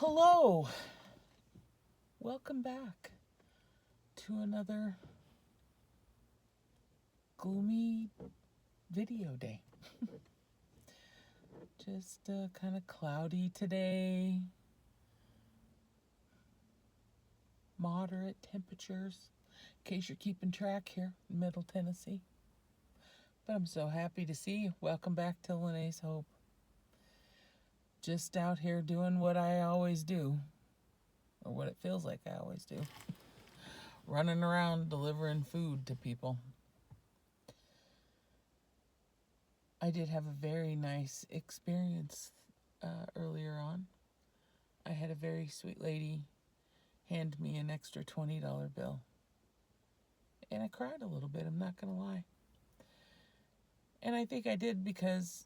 Hello, welcome back to another gloomy video day. Just kind of cloudy today, moderate temperatures, in case you're keeping track here in Middle Tennessee. But I'm so happy to see you. Welcome back to LaNay's Hope. Just out here doing what I always do, or what it feels like I always do. Running around delivering food to people. I did have a very nice experience earlier on. I had a very sweet lady hand me an extra $20 bill. And I cried a little bit, I'm not going to lie. And I think I did because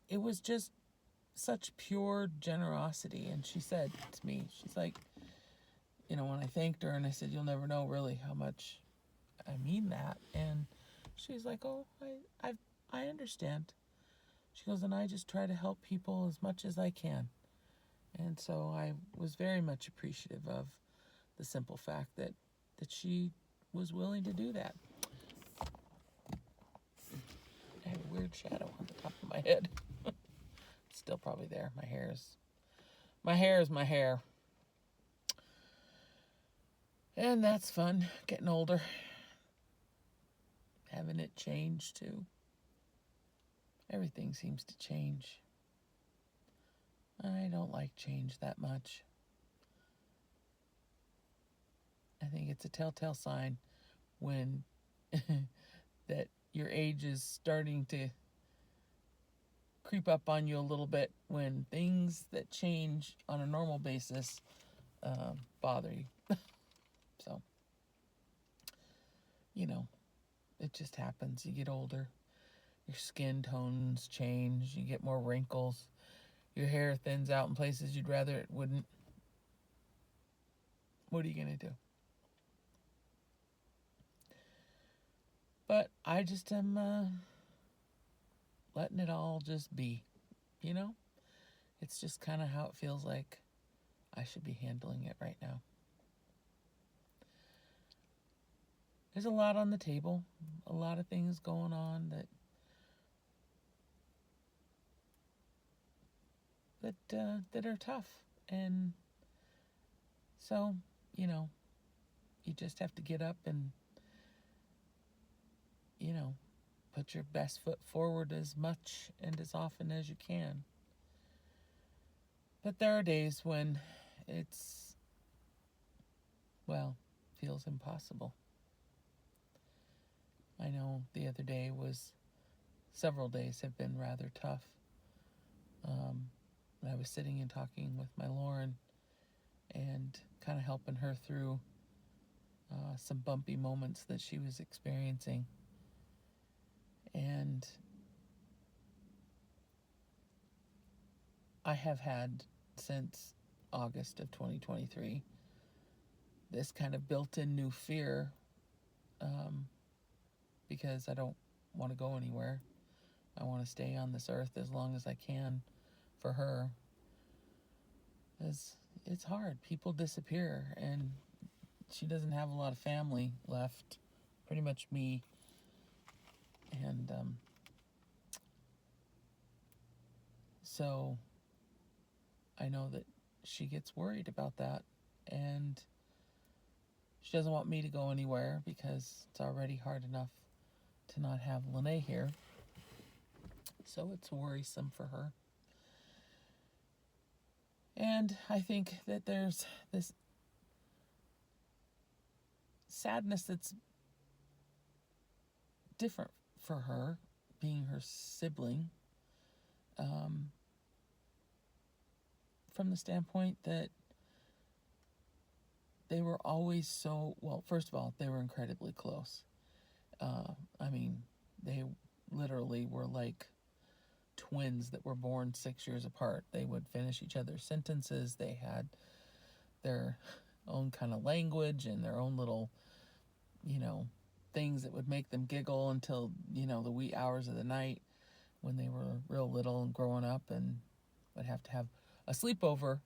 it was just such pure generosity. And she said to me, she's like, when I thanked her and I said, you'll never know really how much I mean that. And she's like, oh, I understand. She goes, and I just try to help people as much as I can. And so I was very much appreciative of the simple fact that she was willing to do that. I have a weird shadow on the top of my head. Still probably there. My hair is my hair. And that's fun, getting older. Having it change too. Everything seems to change. I don't like change that much. I think it's a telltale sign when that your age is starting to creep up on you a little bit, when things that change on a normal basis bother you. So, it just happens. You get older. Your skin tones change. You get more wrinkles. Your hair thins out in places you'd rather it wouldn't. What are you going to do? But I just am letting it all just be. It's just kind of how it feels like I should be handling it right now. There's a lot on the table, a lot of things going on that are tough. And so, you just have to get up and, put your best foot forward as much and as often as you can. But there are days when it's, feels impossible. I know the other day several days have been rather tough. I was sitting and talking with my Laurin and kind of helping her through some bumpy moments that she was experiencing. And I have had since August of 2023 this kind of built-in new fear because I don't want to go anywhere. I want to stay on this earth as long as I can for her. It's hard. People disappear, and she doesn't have a lot of family left. Pretty much me. And so I know that she gets worried about that, and she doesn't want me to go anywhere because it's already hard enough to not have LaNay here. So it's worrisome for her. And I think that there's this sadness that's different for her, being her sibling, from the standpoint that they were always first of all, they were incredibly close. They literally were like twins that were born 6 years apart. They would finish each other's sentences. They had their own kind of language and their own little, things that would make them giggle until, the wee hours of the night when they were real little and growing up, and would have to have a sleepover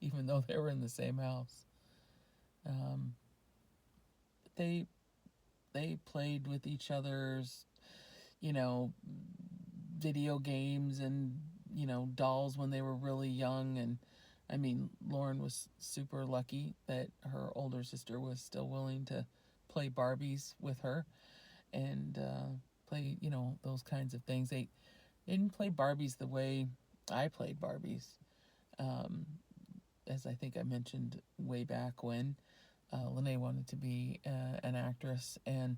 even though they were in the same house. Um, they they played with each other's, you know, video games and, dolls when they were really young. And I mean, Laurin was super lucky that her older sister was still willing to play Barbies with her and play, those kinds of things. They didn't play Barbies the way I played Barbies. Um, as I think I mentioned way back when, LaNay wanted to be an actress. And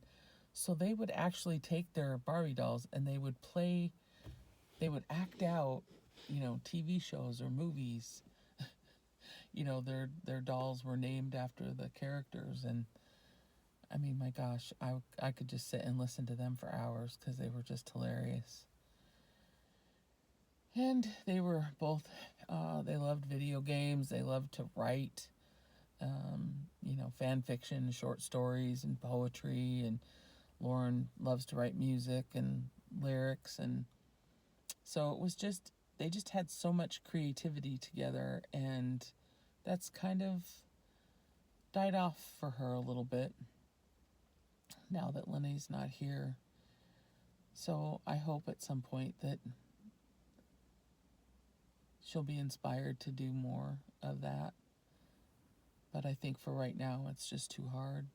so they would actually take their Barbie dolls and they would act out, TV shows or movies. Their dolls were named after the characters. And I mean, my gosh, I could just sit and listen to them for hours because they were just hilarious. And they were both, they loved video games. They loved to write, fan fiction, short stories, and poetry. And Laurin loves to write music and lyrics. And so it was just, they just had so much creativity together. And that's kind of died off for her a little bit now that LaNay's not here. So I hope at some point that she'll be inspired to do more of that. But I think for right now, it's just too hard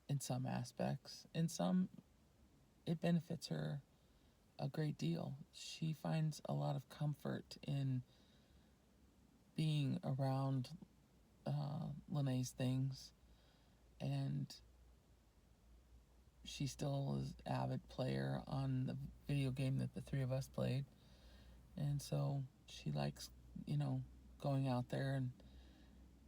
in some aspects. In some, it benefits her a great deal. She finds a lot of comfort in being around LaNay's things. And she still is an avid player on the video game that the three of us played. And so she likes, going out there. And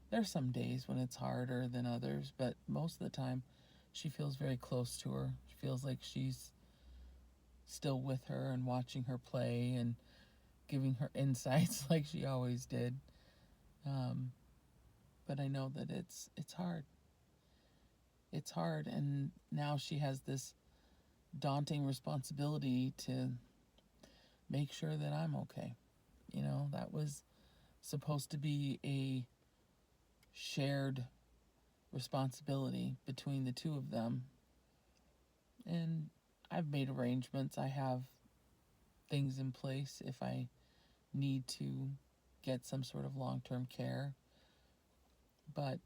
there's some days when it's harder than others, but most of the time she feels very close to her. She feels like she's still with her and watching her play and giving her insights like she always did. But I know that it's hard. It's hard, and now she has this daunting responsibility to make sure that I'm okay. That was supposed to be a shared responsibility between the two of them. And I've made arrangements. I have things in place if I need to get some sort of long-term care. But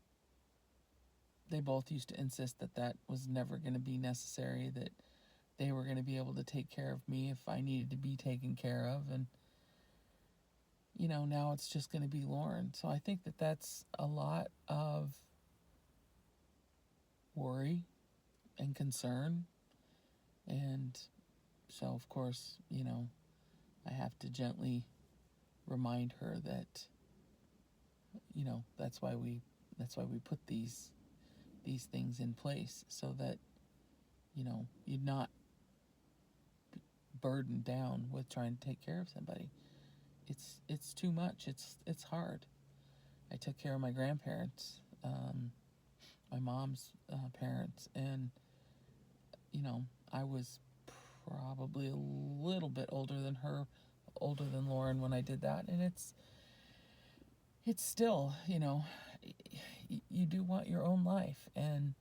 they both used to insist that that was never going to be necessary, that they were going to be able to take care of me if I needed to be taken care of. And, now it's just going to be Laurin. So I think that that's a lot of worry and concern. And so, of course, I have to gently remind her that, that's why we put these things in place, so that, you're not burdened down with trying to take care of somebody. It's too much. It's hard. I took care of my grandparents, my mom's parents, and I was probably a little bit older than Laurin when I did that. And it's still, you do want your own life, and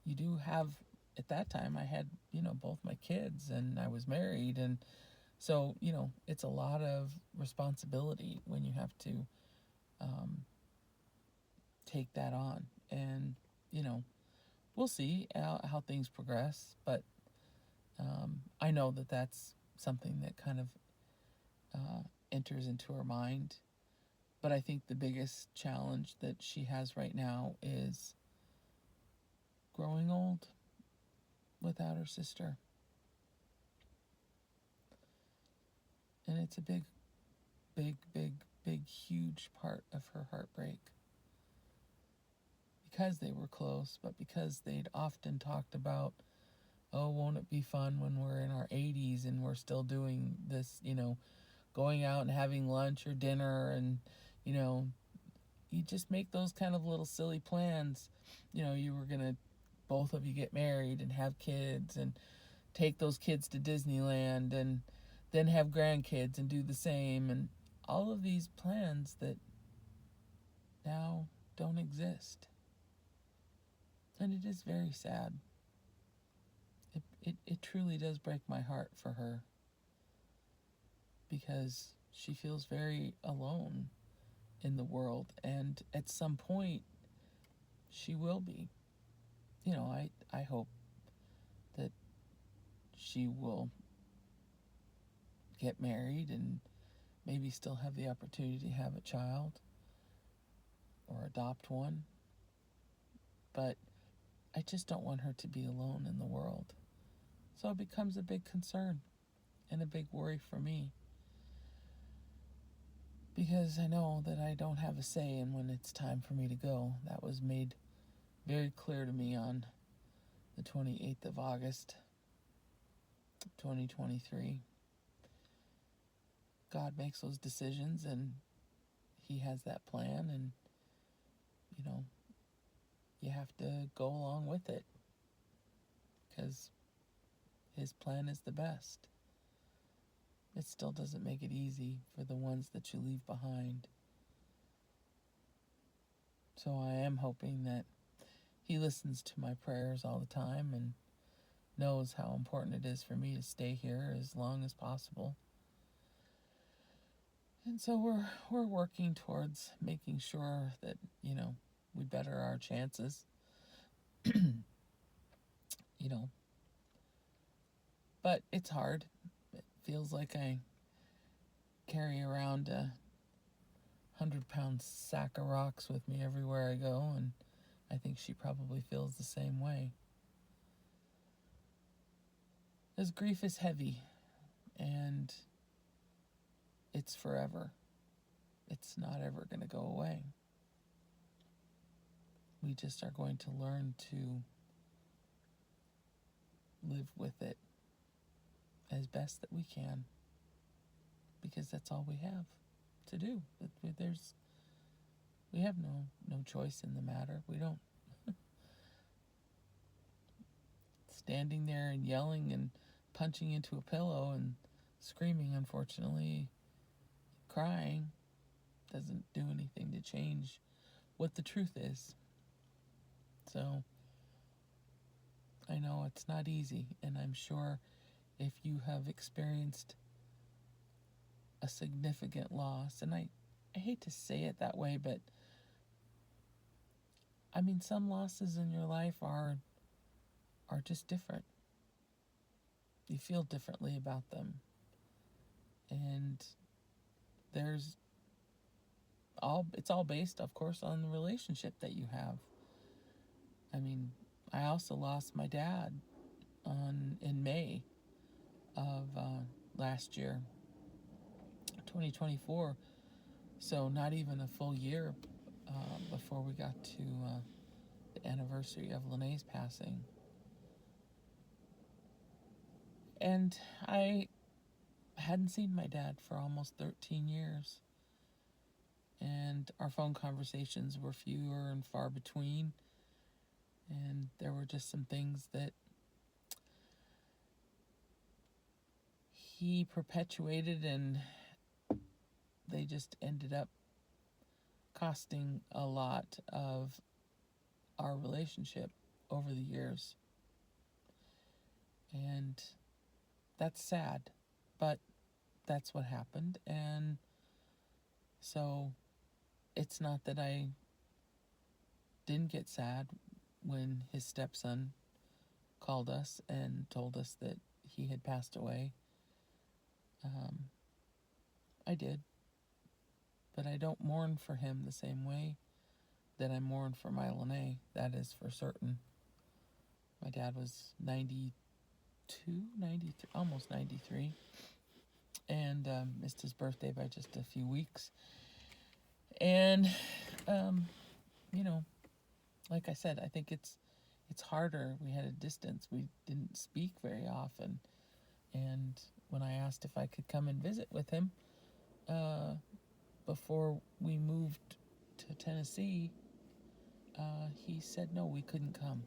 you do have, at that time I had, both my kids, and I was married, and so, it's a lot of responsibility when you have to take that on. And, we'll see how things progress, but I know that that's something that kind of enters into her mind. But I think the biggest challenge that she has right now is growing old without her sister. And it's a big, big, big, big, huge part of her heartbreak. Because they were close, but because they'd often talked about, oh, won't it be fun when we're in our 80s and we're still doing this, going out and having lunch or dinner, and, you just make those kind of little silly plans. You were going to, both of you get married and have kids and take those kids to Disneyland and then have grandkids and do the same. And all of these plans that now don't exist. And it is very sad. It truly does break my heart for her, because she feels very alone in the world, and at some point she will be. I hope that she will get married and maybe still have the opportunity to have a child or adopt one. But I just don't want her to be alone in the world. So it becomes a big concern and a big worry for me, because I know that I don't have a say in when it's time for me to go. That was made very clear to me on the 28th of August, 2023. God makes those decisions, and He has that plan, and you have to go along with it, because His plan is the best. It still doesn't make it easy for the ones that you leave behind. So I am hoping that He listens to my prayers all the time and knows how important it is for me to stay here as long as possible. And so we're working towards making sure that, we better our chances. But it's hard. It feels like I carry around a 100-pound sack of rocks with me everywhere I go, and I think she probably feels the same way. As grief is heavy, and it's forever. It's not ever going to go away. We just are going to learn to live with it as best that we can, because that's all we have to do. We have no choice in the matter. We don't. Standing there and yelling and punching into a pillow and screaming, unfortunately, crying, doesn't do anything to change what the truth is. So I know it's not easy, and I'm sure if you have experienced a significant loss, and I hate to say it that way, but I mean, some losses in your life are just different. You feel differently about them. And it's all based, of course, on the relationship that you have. I mean, I also lost my dad in May of last year, 2024. So not even a full year before we got to the anniversary of LaNay's passing. And I hadn't seen my dad for almost 13 years. And our phone conversations were fewer and far between. And there were just some things that he perpetuated, and they just ended up costing a lot of our relationship over the years. And that's sad, but that's what happened. And so it's not that I didn't get sad when his stepson called us and told us that he had passed away. I did. But I don't mourn for him the same way that I mourn for my LaNay. That is for certain. My dad was 92, 93, almost 93. And missed his birthday by just a few weeks. And, like I said, I think it's harder. We had a distance. We didn't speak very often. And when I asked if I could come and visit with him before we moved to Tennessee, he said no, we couldn't come.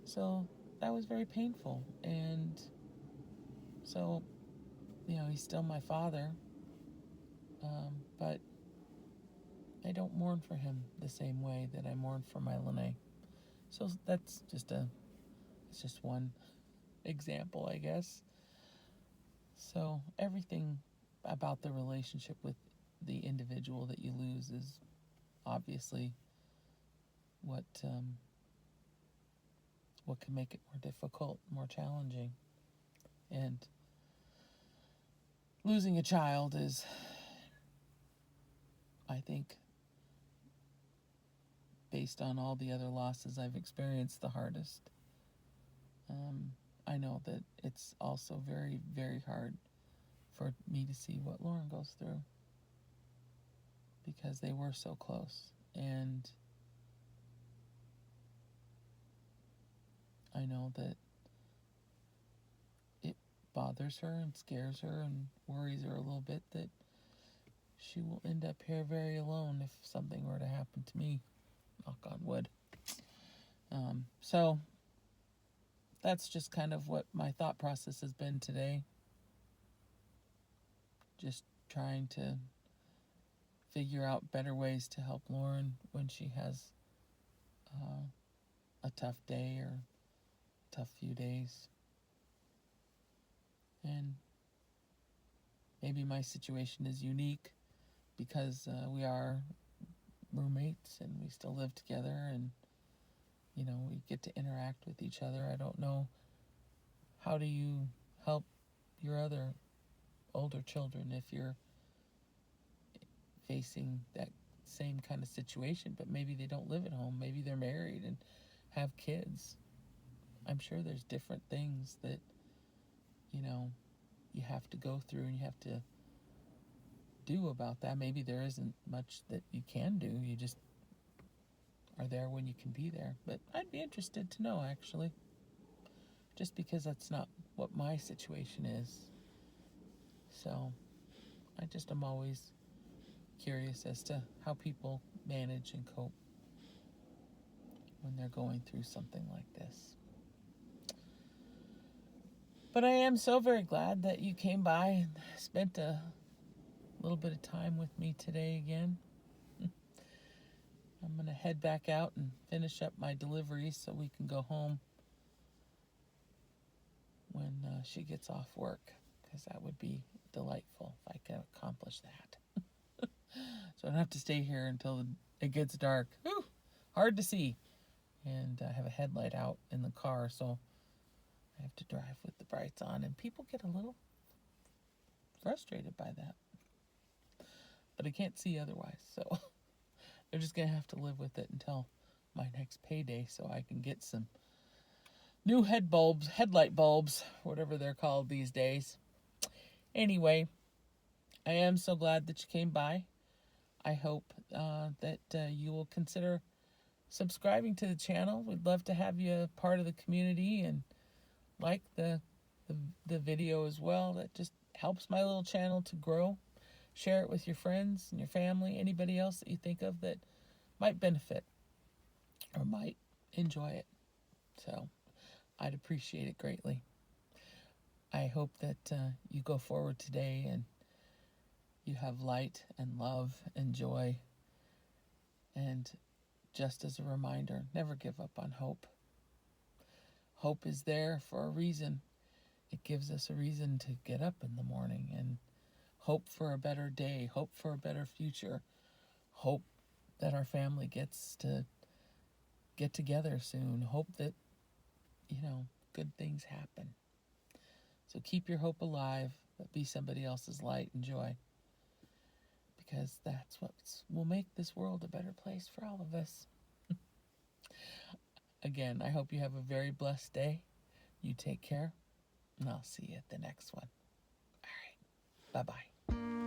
So that was very painful. And so, he's still my father. But I don't mourn for him the same way that I mourn for my LaNay. So it's just one example, I guess. So everything about the relationship with the individual that you lose is obviously what can make it more difficult, more challenging. And losing a child is, I think, based on all the other losses I've experienced, the hardest. I know that it's also very, very hard for me to see what Laurin goes through because they were so close. And I know that it bothers her and scares her and worries her a little bit that she will end up here very alone if something were to happen to me. Knock on wood. So that's just kind of what my thought process has been today. Just trying to figure out better ways to help Laurin when she has a tough day or a tough few days. And maybe my situation is unique because we are roommates and we still live together and, you know, we get to interact with each other. I don't know, how do you help your other older children if you're facing that same kind of situation, but maybe they don't live at home, maybe they're married and have kids. I'm sure there's different things that, you know, you have to go through and you have to do about that. Maybe there isn't much that you can do, you just are there when you can be there. But I'd be interested to know, actually, just because that's not what my situation is. So I just am always curious as to how people manage and cope when they're going through something like this. But I am so very glad that you came by and spent a little bit of time with me today again. I'm going to head back out and finish up my deliveries so we can go home when she gets off work, because that would be delightful if I could accomplish that. So I don't have to stay here until it gets dark. Whew, hard to see. And I have a headlight out in the car, so I have to drive with the brights on. And people get a little frustrated by that. But I can't see otherwise, so they're just going to have to live with it until my next payday so I can get some new headlight bulbs, whatever they're called these days. Anyway, I am so glad that you came by. I hope that you will consider subscribing to the channel. We'd love to have you a part of the community and like the video as well. That just helps my little channel to grow. Share it with your friends and your family, anybody else that you think of that might benefit or might enjoy it. So I'd appreciate it greatly. I hope that you go forward today and you have light and love and joy. And just as a reminder, never give up on hope. Hope is there for a reason. It gives us a reason to get up in the morning and hope for a better day, hope for a better future, hope that our family gets to get together soon, hope that, you know, good things happen. So keep your hope alive, but be somebody else's light and joy, because that's what will make this world a better place for all of us. Again, I hope you have a very blessed day. You take care, and I'll see you at the next one. All right. Bye-bye.